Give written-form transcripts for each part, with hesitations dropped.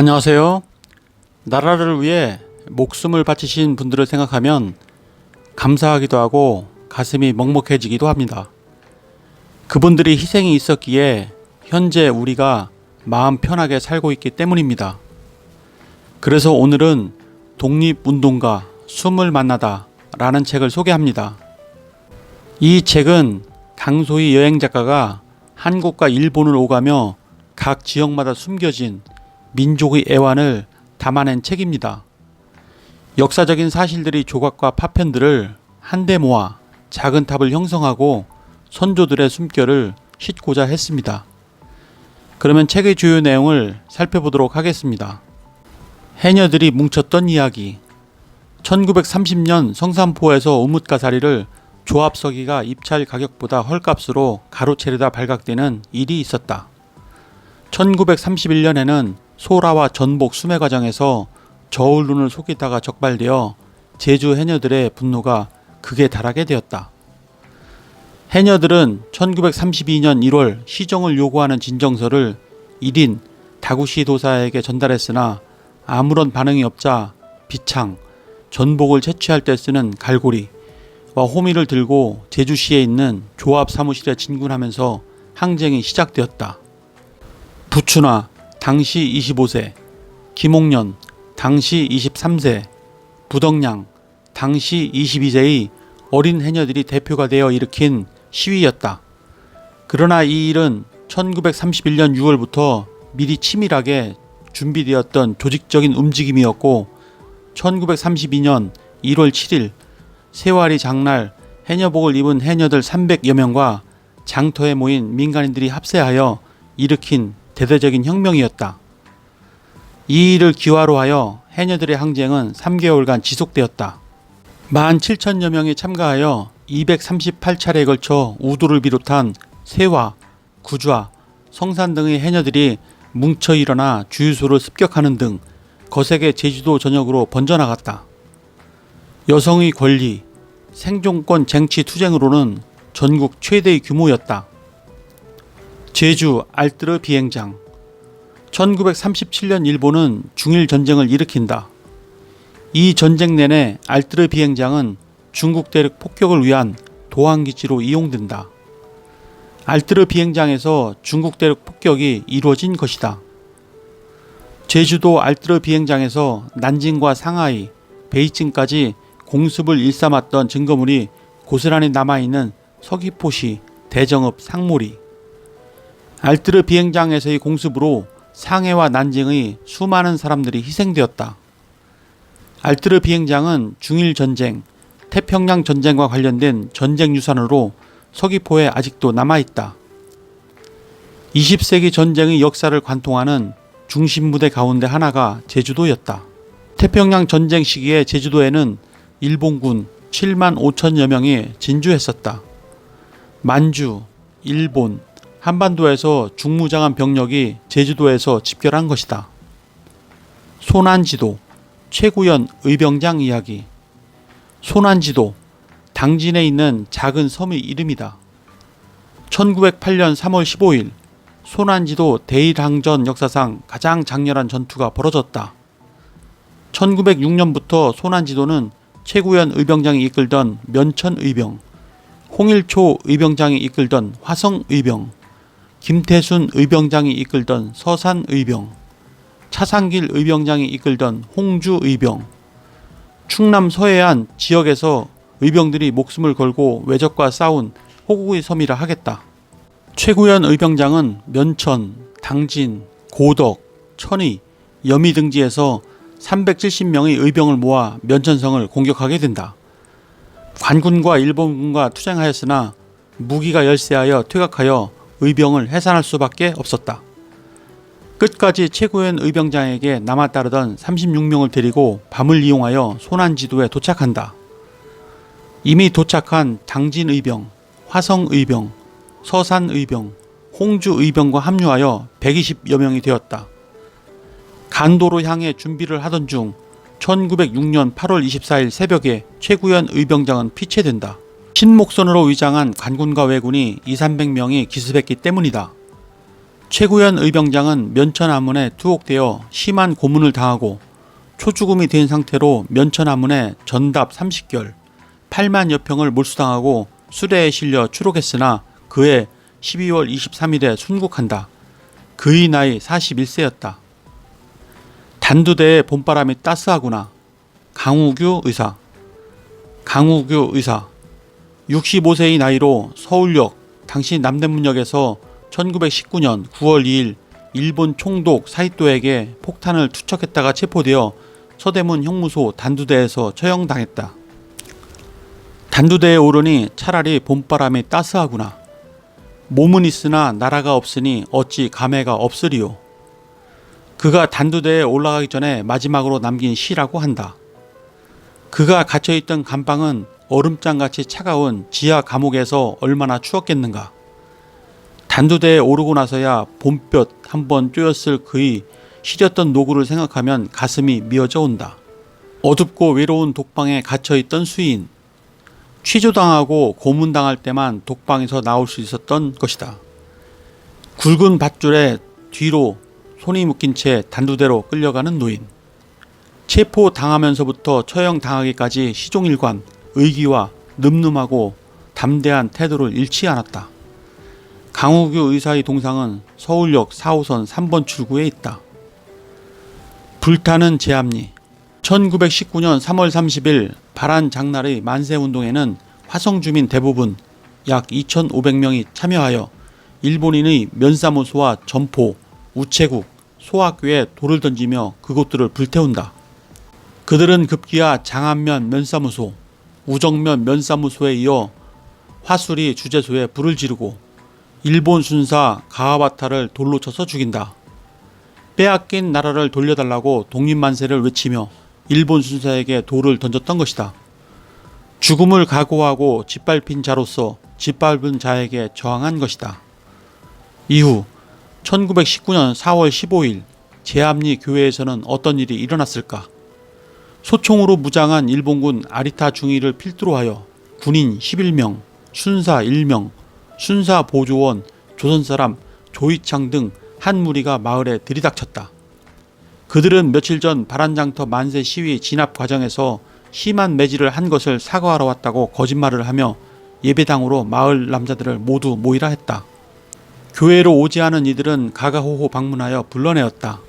안녕하세요. 나라를 위해 목숨을 바치신 분들을 생각하면 감사하기도 하고 가슴이 먹먹해지기도 합니다. 그분들이 희생이 있었기에 현재 우리가 마음 편하게 살고 있기 때문입니다. 그래서 오늘은 독립운동가 숨을 만나다 라는 책을 소개합니다. 이 책은 강소희 여행작가가 한국과 일본을 오가며 각 지역마다 숨겨진 민족의 애환을 담아낸 책입니다. 역사적인 사실들의 조각과 파편들을 한데 모아 작은 탑을 형성하고 선조들의 숨결을 싣고자 했습니다. 그러면 책의 주요 내용을 살펴보도록 하겠습니다. 해녀들이 뭉쳤던 이야기. 1930년 성산포에서 우뭇가사리를 조합서기가 입찰 가격보다 헐값으로 가로채려다 발각되는 일이 있었다. 1931년에는 소라와 전복 수매 과정에서 저울눈을 속이다가 적발되어 제주 해녀들의 분노가 극에 달하게 되었다. 해녀들은 1932년 1월 시정을 요구하는 진정서를 1인 다구시 도사에게 전달했으나 아무런 반응이 없자 비창, 전복을 채취할 때 쓰는 갈고리와 호미를 들고 제주시에 있는 조합 사무실에 진군하면서 항쟁이 시작되었다. 부추나 당시 25세, 김옥년 당시 23세, 부덕량 당시 22세의 어린 해녀들이 대표가 되어 일으킨 시위였다. 그러나 이 일은 1931년 6월부터 미리 치밀하게 준비되었던 조직적인 움직임이었고 1932년 1월 7일 세와리 장날 해녀복을 입은 해녀들 300여 명과 장터에 모인 민간인들이 합세하여 일으킨 대대적인 혁명이었다. 이 일을 기화로 하여 해녀들의 항쟁은 3개월간 지속되었다. 17,000여 명이 참가하여 238차례에 걸쳐 우도를 비롯한 세화, 구좌, 성산 등의 해녀들이 뭉쳐 일어나 주유소를 습격하는 등 거세게 제주도 전역으로 번져나갔다. 여성의 권리, 생존권 쟁취 투쟁으로는 전국 최대의 규모였다. 제주 알뜨르 비행장. 1937년 일본은 중일 전쟁을 일으킨다. 이 전쟁 내내 알뜨르 비행장은 중국 대륙 폭격을 위한 도항기지로 이용된다. 알뜨르 비행장에서 중국 대륙 폭격이 이루어진 것이다. 제주도 알뜨르 비행장에서 난징과 상하이, 베이징까지 공습을 일삼았던 증거물이 고스란히 남아있는 서귀포시, 대정읍, 상모리. 알뜨르 비행장에서의 공습으로 상해와 난징의 수많은 사람들이 희생되었다. 알뜨르 비행장은 중일 전쟁, 태평양 전쟁과 관련된 전쟁 유산으로 서귀포에 아직도 남아있다. 20세기 전쟁의 역사를 관통하는 중심 무대 가운데 하나가 제주도였다. 태평양 전쟁 시기에 제주도에는 일본군 7만 5천여 명이 진주했었다. 만주, 일본, 한반도에서 중무장한 병력이 제주도에서 집결한 것이다. 소난지도, 최구연 의병장 이야기. 소난지도, 당진에 있는 작은 섬의 이름이다. 1908년 3월 15일 소난지도 대일항전 역사상 가장 장렬한 전투가 벌어졌다. 1906년부터 소난지도는 최구연 의병장이 이끌던 면천의병, 홍일초 의병장이 이끌던 화성의병, 김태순 의병장이 이끌던 서산의병, 차상길 의병장이 이끌던 홍주의병, 충남 서해안 지역에서 의병들이 목숨을 걸고 외적과 싸운 호국의 섬이라 하겠다. 최구연 의병장은 면천, 당진, 고덕, 천의, 여미 등지에서 370명의 의병을 모아 면천성을 공격하게 된다. 관군과 일본군과 투쟁하였으나 무기가 열세하여 퇴각하여 의병을 해산할 수밖에 없었다. 끝까지 최구연 의병장에게 남아 따르던 36명을 데리고 밤을 이용하여 소난지도에 도착한다. 이미 도착한 당진의병, 화성의병, 서산의병, 홍주의병과 합류하여 120여 명이 되었다. 간도로 향해 준비를 하던 중 1906년 8월 24일 새벽에 최구연 의병장은 피체된다. 신목선으로 위장한 관군과 왜군이 200~300명이 기습했기 때문이다. 최구현 의병장은 면천암문에 투옥되어 심한 고문을 당하고 초죽음이 된 상태로 면천암문에 전답 30결, 8만여 평을 몰수당하고 수레에 실려 추록했으나 그해 12월 23일에 순국한다. 그의 나이 41세였다. 단두대의 봄바람이 따스하구나. 강우규 의사. 강우규 의사. 65세의 나이로 서울역 당시 남대문역에서 1919년 9월 2일 일본 총독 사이토에게 폭탄을 투척했다가 체포되어 서대문 형무소 단두대에서 처형당했다. 단두대에 오르니 차라리 봄바람이 따스하구나. 몸은 있으나 나라가 없으니 어찌 감회가 없으리요. 그가 단두대에 올라가기 전에 마지막으로 남긴 시라고 한다. 그가 갇혀있던 감방은 얼음장같이 차가운 지하 감옥에서 얼마나 추웠겠는가. 단두대에 오르고 나서야 봄볕 한번 쪼였을 그의 시렸던 노구를 생각하면 가슴이 미어져 온다. 어둡고 외로운 독방에 갇혀있던 수인. 취조당하고 고문당할 때만 독방에서 나올 수 있었던 것이다. 굵은 밧줄에 뒤로 손이 묶인 채 단두대로 끌려가는 노인. 체포당하면서부터 처형당하기까지 시종일관 의기와 늠름하고 담대한 태도를 잃지 않았다. 강우규 의사의 동상은 서울역 4호선 3번 출구에 있다. 불타는 제압리. 1919년 3월 30일 발한 장날의 만세운동에는 화성주민 대부분 약 2,500명이 참여하여 일본인의 면사무소와 점포, 우체국, 소학교에 돌을 던지며 그곳들을 불태운다. 그들은 급기야 장안면 면사무소, 우정면 면사무소에 이어 화수리 주재소에 불을 지르고 일본 순사 가와바타를 돌로 쳐서 죽인다. 빼앗긴 나라를 돌려달라고 독립만세를 외치며 일본 순사에게 돌을 던졌던 것이다. 죽음을 각오하고 짓밟힌 자로서 짓밟은 자에게 저항한 것이다. 이후 1919년 4월 15일 제압리 교회에서는 어떤 일이 일어났을까? 소총으로 무장한 일본군 아리타 중위를 필두로 하여 군인 11명, 순사 1명, 순사 보조원, 조선사람, 조이창 등 한 무리가 마을에 들이닥쳤다. 그들은 며칠 전 발한장터 만세 시위 진압 과정에서 심한 매질을 한 것을 사과하러 왔다고 거짓말을 하며 예배당으로 마을 남자들을 모두 모이라 했다. 교회로 오지 않은 이들은 가가호호 방문하여 불러내었다.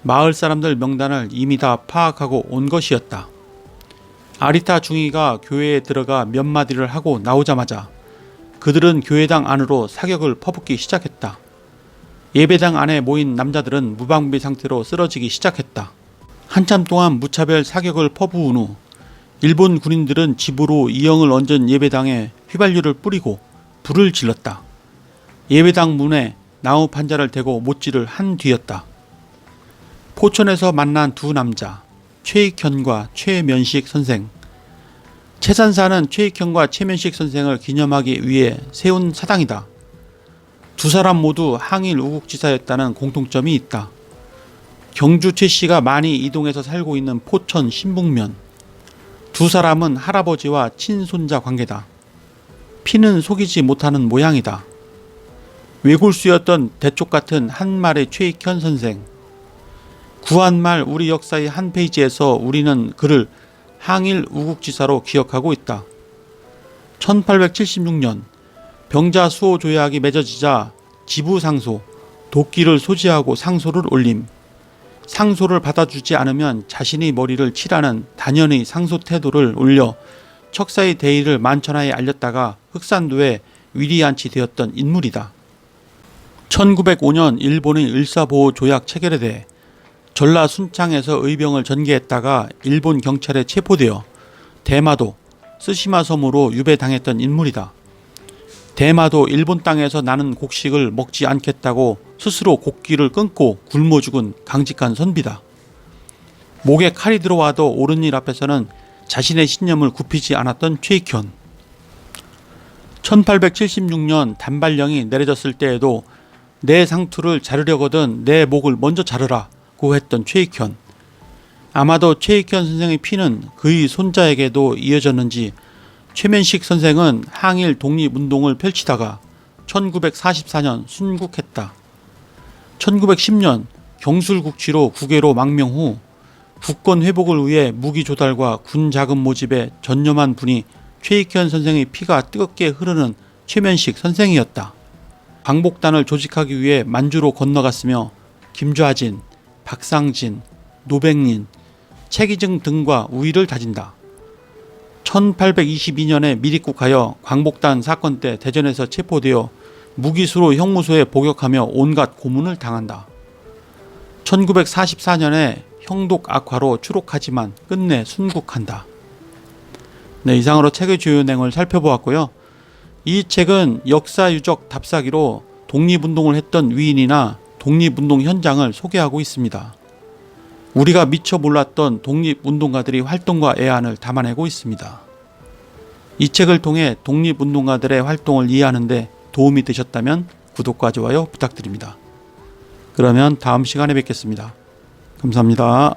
마을 사람들 명단을 이미 다 파악하고 온 것이었다. 아리타 중위가 교회에 들어가 몇 마디를 하고 나오자마자 그들은 교회당 안으로 사격을 퍼붓기 시작했다. 예배당 안에 모인 남자들은 무방비 상태로 쓰러지기 시작했다. 한참 동안 무차별 사격을 퍼부은 후 일본 군인들은 집으로 이영을 얹은 예배당에 휘발유를 뿌리고 불을 질렀다. 예배당 문에 나무 판자를 대고 못질을 한 뒤였다. 포천에서 만난 두 남자, 최익현과 최면식 선생. 채산사는 최익현과 최면식 선생을 기념하기 위해 세운 사당이다. 두 사람 모두 항일 우국지사였다는 공통점이 있다. 경주 최씨가 많이 이동해서 살고 있는 포천 신북면. 두 사람은 할아버지와 친손자 관계다. 피는 속이지 못하는 모양이다. 외골수였던 대쪽 같은 한말의 최익현 선생. 구한말 우리 역사의 한 페이지에서 우리는 그를 항일 우국지사로 기억하고 있다. 1876년 병자 수호 조약이 맺어지자 지부상소, 도끼를 소지하고 상소를 올림. 상소를 받아주지 않으면 자신의 머리를 치라는 단연의 상소 태도를 올려 척사의 대의를 만천하에 알렸다가 흑산도에 위리안치 되었던 인물이다. 1905년 일본의 을사보호 조약 체결에 대해 전라 순창에서 의병을 전개했다가 일본 경찰에 체포되어 대마도, 쓰시마 섬으로 유배당했던 인물이다. 대마도 일본 땅에서 나는 곡식을 먹지 않겠다고 스스로 곡기를 끊고 굶어 죽은 강직한 선비다. 목에 칼이 들어와도 옳은 일 앞에서는 자신의 신념을 굽히지 않았던 최익현. 1876년 단발령이 내려졌을 때에도 내 상투를 자르려거든 내 목을 먼저 자르라고 했던 최익현. 아마도 최익현 선생의 피는 그의 손자에게도 이어졌는지 최면식 선생은 항일 독립운동을 펼치다가 1944년 순국했다. 1910년 경술국치로 국외로 망명 후 국권 회복을 위해 무기 조달과 군 자금 모집에 전념한 분이 최익현 선생의 피가 뜨겁게 흐르는 최면식 선생이었다. 광복단을 조직하기 위해 만주로 건너갔으며 김좌진, 박상진, 노백린, 최기증 등과 우위를 다진다. 1822년에 미립국하여 광복단 사건 때 대전에서 체포되어 무기수로 형무소에 복역하며 온갖 고문을 당한다. 1944년에 형독 악화로 추록하지만 끝내 순국한다. 네, 이상으로 책의 주요 내용을 살펴보았고요. 이 책은 역사유적 답사기로 독립운동을 했던 위인이나 독립운동 현장을 소개하고 있습니다. 우리가 미처 몰랐던 독립운동가들의 활동과 애환을 담아내고 있습니다. 이 책을 통해 독립운동가들의 활동을 이해하는 데 도움이 되셨다면 구독과 좋아요 부탁드립니다. 그러면 다음 시간에 뵙겠습니다. 감사합니다.